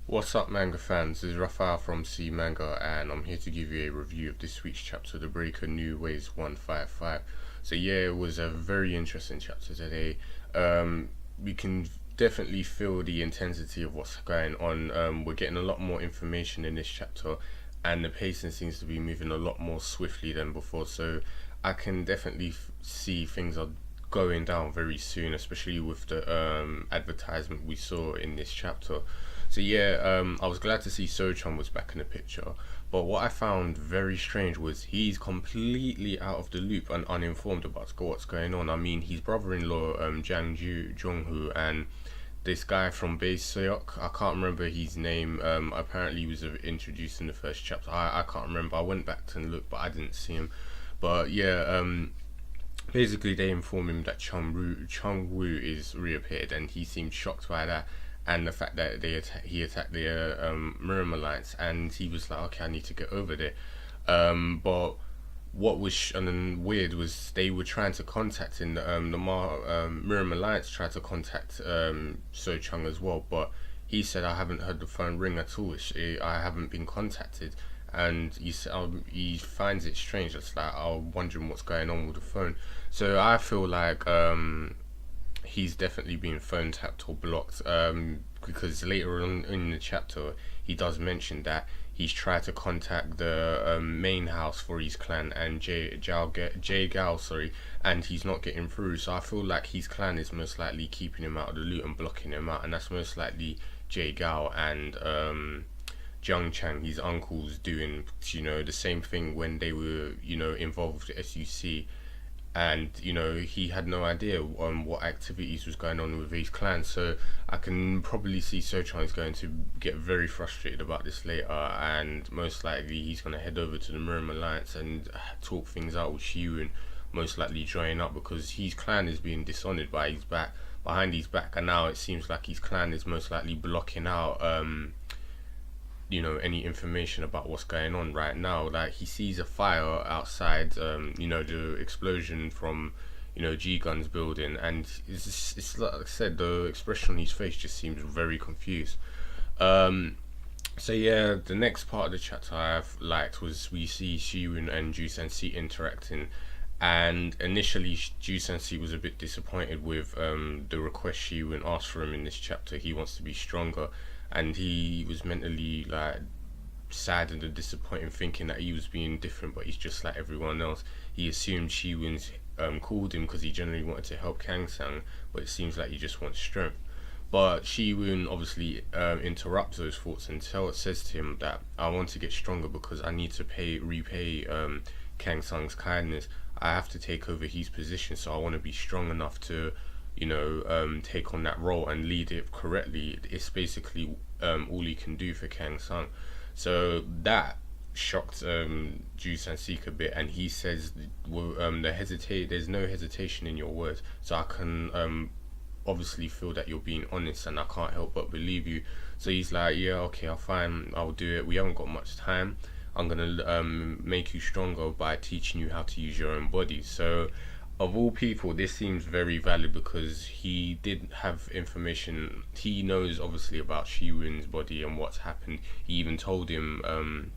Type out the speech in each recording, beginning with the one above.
What's up, manga fans? This is Rafael from C Manga, and I'm here to give you a review of this week's chapter, The Breaker New Ways 155. So, yeah, it was a very interesting chapter today. We can definitely feel the intensity of what's going on. We're getting a lot more information in this chapter, and the pacing seems to be moving a lot more swiftly than before. So, I can definitely see things are going down very soon, especially with the advertisement we saw in this chapter. So yeah, I was glad to see So-Chun was back in the picture. But what I found very strange was he's completely out of the loop and uninformed about what's going on. I mean, his brother-in-law, Jung-Hoo, and this guy from Base Soyok, I can't remember his name. Apparently he was introduced in the first chapter. I can't remember. I went back to look, but I didn't see him. But yeah, basically they inform him that Chung-Woo is reappeared, and he seemed shocked by that, and the fact that he attacked the Miram Alliance, and he was like, okay, I need to get over there. But what was and then weird was they were trying to contact in the Miram Alliance tried to contact So Chung as well, but he said, I haven't heard the phone ring at all. I haven't been contacted. And he finds it strange. It's like, I'm wondering what's going on with the phone. So I feel like he's definitely been phone tapped or blocked, because later on in the chapter he does mention that he's tried to contact the main house for his clan and Jae-Gal, sorry, and he's not getting through. So I feel like his clan is most likely keeping him out of the loop and blocking him out, and that's most likely Jae-Gal and Jung Chang, his uncles, doing the same thing when they were involved with SUC, and he had no idea what activities was going on with his clan. So I can probably see So-Chan is going to get very frustrated about this later, and most likely he's going to head over to the Miram Alliance and talk things out with Shi-Woon, most likely joining up, because his clan is being dishonored behind his back, and now it seems like his clan is most likely blocking out any information about what's going on right now. Like, he sees a fire outside, the explosion from G-Gun's building, and it's like I said, the expression on his face just seems very confused. So yeah, the next part of the chapter I've liked was we see Shi-Woon and Ju-Sensei interacting, and initially Ju-Sensei was a bit disappointed with the request Shi-Woon asked for him in this chapter. He wants to be stronger, and he was mentally like saddened and disappointed, thinking that he was being different, but he's just like everyone else. He assumed Shi-Woon's called him because he generally wanted to help Kang-Sung, but it seems like he just wants strength. But Shi-Woon obviously interrupts those thoughts and says to him that I want to get stronger because I need to repay Kang-Sung's kindness. I have to take over his position, so I want to be strong enough to take on that role and lead it correctly. It's basically all he can do for Kang-Sung. So that shocked Ju-Sensei a bit, and he says, there's no hesitation in your words, so I can obviously feel that you're being honest, and I can't help but believe you. So he's like, yeah, okay, I'll do it. We haven't got much time. I'm gonna make you stronger by teaching you how to use your own body. So of all people, this seems very valid because he did have information. He knows obviously about Shi-Woon's body and what's happened. He even told him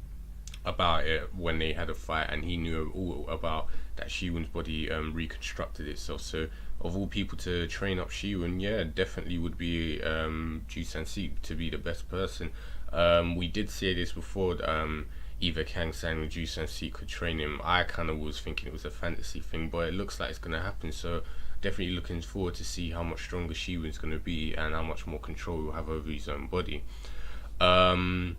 about it when they had a fight, and he knew all about that Shi-Woon's body reconstructed itself. So of all people to train up Shi-Woon, yeah, definitely would be Ju-Sensei to be the best person. We did say this before, either Kang-Sang or Ju-Sensei could train him. I kind of was thinking it was a fantasy thing, but it looks like it's going to happen. So definitely looking forward to see how much stronger Shi-Woon's going to be and how much more control he'll have over his own body. Then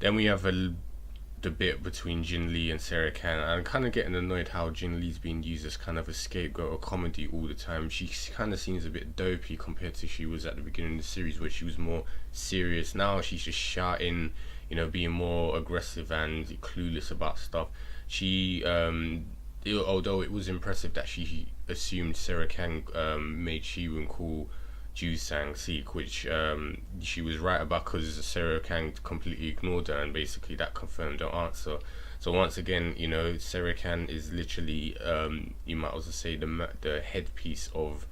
we have the bit between Jin-Lee and Sarah Kang. I'm kind of getting annoyed how Jin-Lee's being used as kind of a scapegoat or comedy all the time. She kind of seems a bit dopey compared to she was at the beginning of the series, where she was more serious. Now she's just shouting, being more aggressive and clueless about stuff. She, although it was impressive that she assumed Sarah Kang made Shi-Woon call Ju-Sang-Sik, which she was right about, because Sarah Kang completely ignored her, and basically that confirmed her answer. So once again, Sarah Kang is literally, you might also say, the headpiece of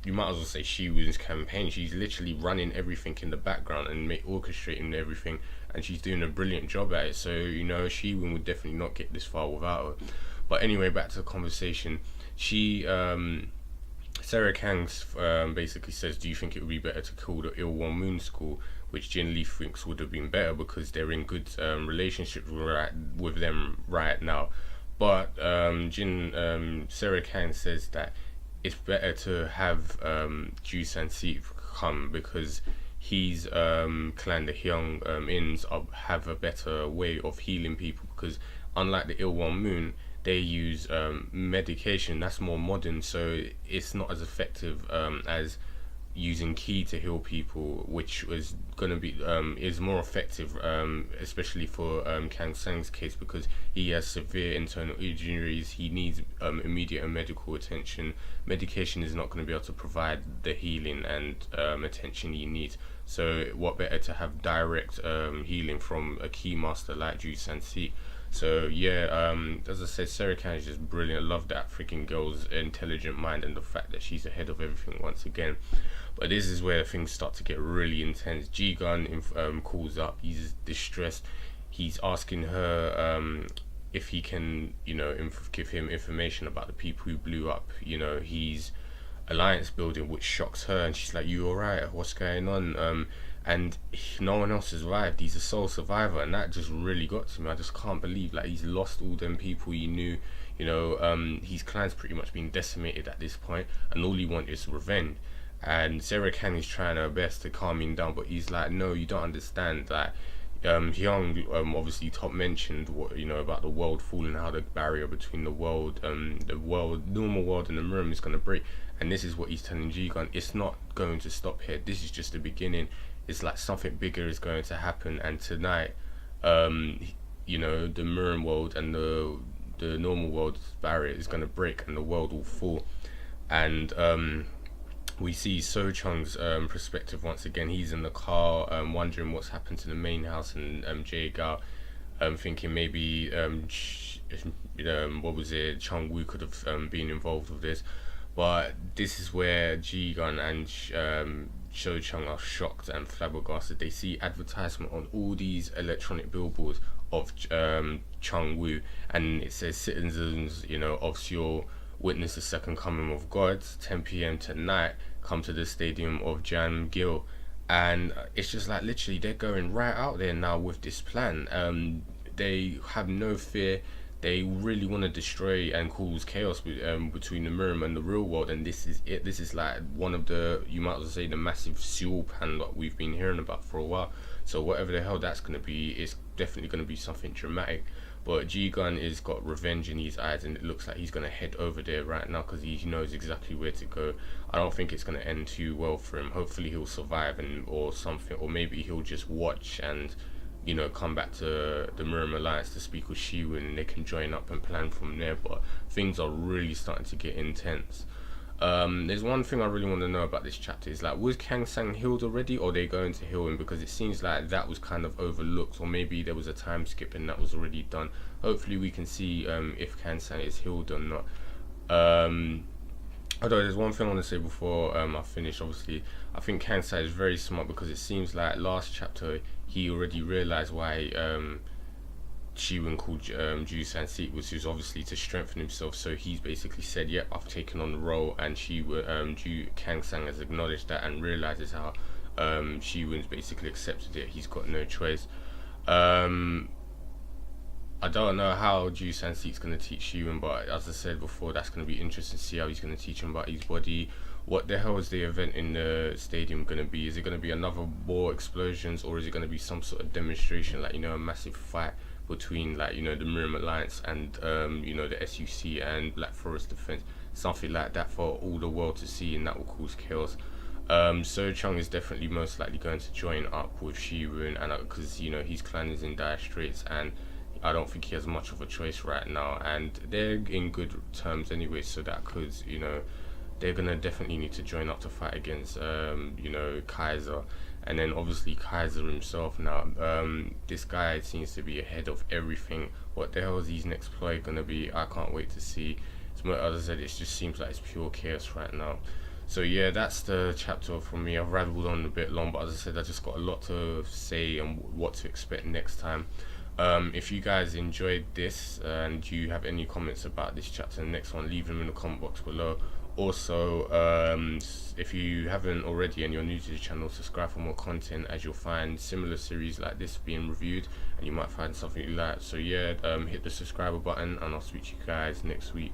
you might as well say Shi-Woon's campaign. She's literally running everything in the background and orchestrating everything, and she's doing a brilliant job at it. So Shi-Woon would definitely not get this far without her. But anyway, back to the conversation. Sarah Kang basically says, do you think it would be better to call the Il-Won-Moon school, which Jin-Lee thinks would have been better because they're in good relationships with them right now. But Sarah Kang says that it's better to have Ju-San-Sik come because his clan, the Hyung-ins, have a better way of healing people, because unlike the Il-Won-Moon, they use medication that's more modern, so it's not as effective as using ki to heal people, which was going to be is more effective, especially for Kang-Sung's case, because he has severe internal injuries. He needs immediate medical attention. Medication is not going to be able to provide the healing and attention he needs. So what better to have direct healing from a ki master like Ju-San-Sik. So yeah, as I said, Sarah Kang is just brilliant. I love that freaking girl's intelligent mind and the fact that she's ahead of everything once again. But this is where things start to get really intense. Ji-gun calls up. He's distressed. He's asking her if he can, give him information about the people who blew up, his alliance building, which shocks her. And she's like, "You alright? What's going on?" And no one else has survived. He's a sole survivor, and that just really got to me. I just can't believe, he's lost all them people he knew. His clan's pretty much been decimated at this point, and all he wants is revenge. And Sarah Kang is trying her best to calm him down, but he's like, "No, you don't understand." Hyung obviously top mentioned about the world falling, how the barrier between the normal world and the room is gonna break. And this is what he's telling Ji-gun. It's not going to stop here. This is just the beginning. It's like something bigger is going to happen, and tonight, the mirror world and the normal world's barrier is going to break, and the world will fall. And we see So-Chun's perspective once again. He's in the car, wondering what's happened to the main house, and Jae-Gal, thinking maybe Chun-Woo could have been involved with this. But this is where Ji-gun and So-Chun are shocked and flabbergasted. They see advertisement on all these electronic billboards of Chun-Woo, and it says, "Citizens, of Seoul, witness the second coming of God, 10 p.m. tonight, come to the stadium of Jang-Il." And it's just like, literally, they're going right out there now with this plan. They have no fear. They really want to destroy and cause chaos between the mirror and the real world, and this is it. This is like one of the, you might as well say, the massive Seoul plan that we've been hearing about for a while. So whatever the hell that's going to be, it's definitely going to be something dramatic. But Ji-gun has got revenge in his eyes, and it looks like he's going to head over there right now because he knows exactly where to go. I don't think it's going to end too well for him. Hopefully he'll survive or something, or maybe he'll just watch and come back to the Mirror Alliance to speak with Shi-Woon, and they can join up and plan from there. But things are really starting to get intense. There's one thing I really want to know about this chapter is, was Kang-Sung healed already, or are they going to heal him? Because it seems like that was kind of overlooked, or maybe there was a time skip and that was already done. Hopefully we can see if Kang-Sung is healed or not. Although there's one thing I want to say before I finish. Obviously, I think Kang-Sung is very smart, because it seems like last chapter he already realized why Shi-Woon called Ju-San-Sik, which is obviously to strengthen himself. So he's basically said, "Yep, I've taken on the role," and Kang-Sung has acknowledged that and realizes how Shi-Woon's basically accepted it. He's got no choice. I don't know how Ju-San-Sik's going to teach Shi-Woon, but as I said before, that's going to be interesting to see how he's going to teach him about his body. What the hell is the event in the stadium going to be? Is it going to be another more explosions, or is it going to be some sort of demonstration, a massive fight between the Mirror Alliance and the SUC and Black Forest Defense, something like that for all the world to see, and that will cause chaos. So-Chun is definitely most likely going to join up with Shi-Woon, and because his clan is in dire straits, and I don't think he has much of a choice right now, and they're in good terms anyway, so that could, they're gonna definitely need to join up to fight against Kaiser. And then obviously Kaiser himself now, this guy seems to be ahead of everything. What the hell is his next play gonna be? I can't wait to see. As I said, it just seems like it's pure chaos right now. So yeah, that's the chapter from me. I've rattled on a bit long, but as I said, I just got a lot to say and what to expect next time. If you guys enjoyed this and you have any comments about this chapter and the next one, leave them in the comment box below. Also, if you haven't already and you're new to the channel, subscribe for more content, as you'll find similar series like this being reviewed and you might find something you like. So yeah, hit the subscriber button and I'll speak to you guys next week.